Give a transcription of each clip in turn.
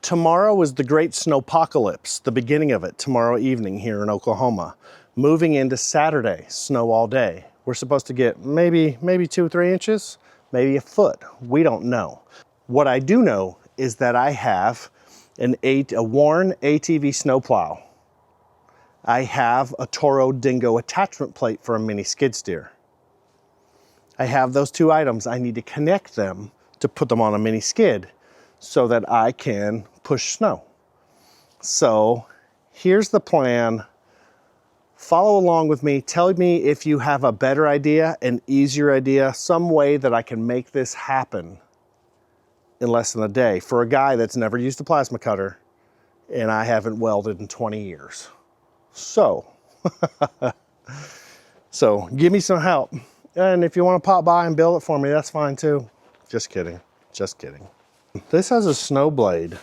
Tomorrow is the great Snowpocalyse, the beginning of it, tomorrow evening here in Oklahoma. Moving into Saturday, snow all day. We're supposed to get maybe 2 or 3 inches, maybe a foot. We don't know. What I do know is that I have a worn ATV snowplow. I have a Toro Dingo attachment plate for a mini skid steer. I have those 2 items. I need to connect them to put them on a mini skid so that I can push snow. So here's the plan. Follow along with me. Tell me if you have a better idea, an easier idea, some way that I can make this happen in less than a day for a guy that's never used a plasma cutter and I haven't welded in 20 years. So, so give me some help. And if you want to pop by and build it for me, that's fine too. Just kidding, just kidding. This has a snow blade.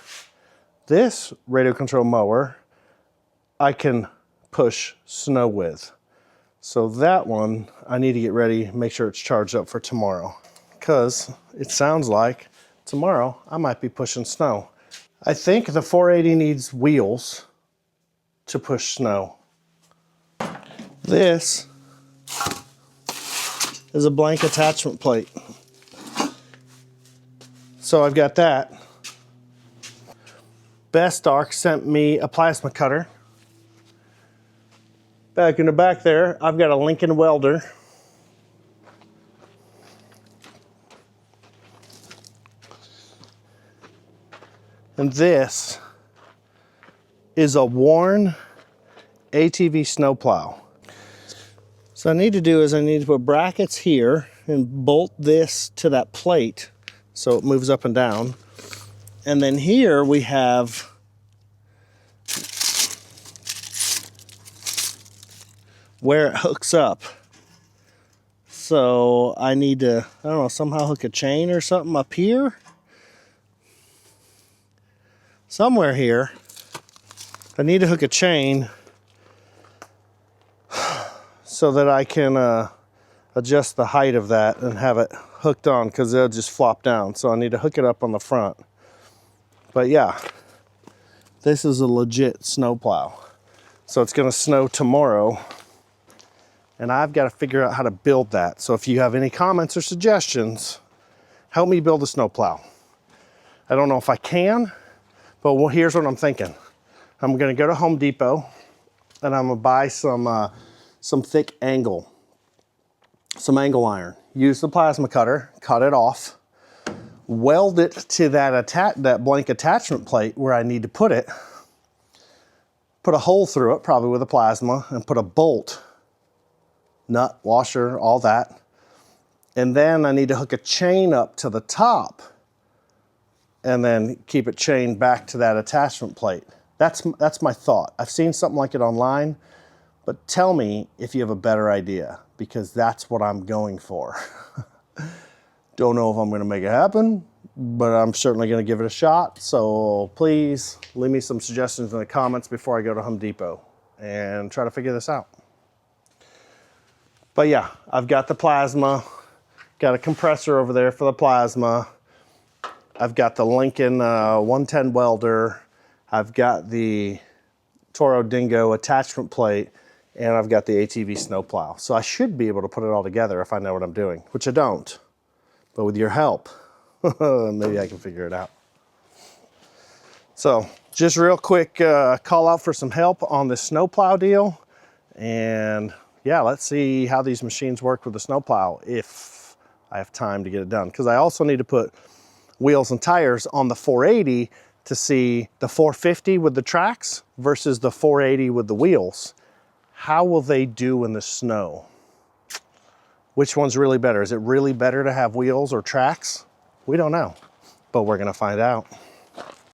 This radio control mower, I can push snow with. So that one, I need to get ready, make sure it's charged up for tomorrow. Because it sounds like tomorrow I might be pushing snow. I think the 480 needs wheels to push snow. This is a blank attachment plate. So I've got that. Best Arc sent me a plasma cutter. Back in the back there, I've got a Lincoln welder. And this is a worn ATV snowplow. So I need to put brackets here and bolt this to that plate so it moves up and down. And then here we have where it hooks up. So I need to, I don't know, somehow hook a chain or something up here. Somewhere here. I need to hook a chain so that I can adjust the height of that and have it hooked on, because it'll just flop down. So I need to hook it up on the front. But yeah, this is a legit snowplow. So it's gonna snow tomorrow and I've got to figure out how to build that. So if you have any comments or suggestions, help me build a snowplow. I don't know if I can, but here's what I'm thinking. I'm gonna go to Home Depot and I'm gonna buy some thick angle, some angle iron. Use the plasma cutter, cut it off, weld it to that blank attachment plate where I need to put it, put a hole through it, probably with a plasma, and put a bolt, nut, washer, all that. And then I need to hook a chain up to the top and then keep it chained back to that attachment plate. That's my thought. I've seen something like it online, but tell me if you have a better idea, because that's what I'm going for. Don't know if I'm gonna make it happen, but I'm certainly gonna give it a shot. So please leave me some suggestions in the comments before I go to Home Depot and try to figure this out. But yeah, I've got the plasma, got a compressor over there for the plasma. I've got the Lincoln 110 welder. I've got the Toro Dingo attachment plate, and I've got the ATV snowplow. So I should be able to put it all together if I know what I'm doing, which I don't. But with your help, maybe I can figure it out. So just real quick, call out for some help on this snowplow deal. And yeah, let's see how these machines work with the snowplow if I have time to get it done. Because I also need to put wheels and tires on the 480 to see the 450 with the tracks versus the 480 with the wheels. How will they do in the snow? Which one's really better? Is it really better to have wheels or tracks? We don't know, but we're gonna find out.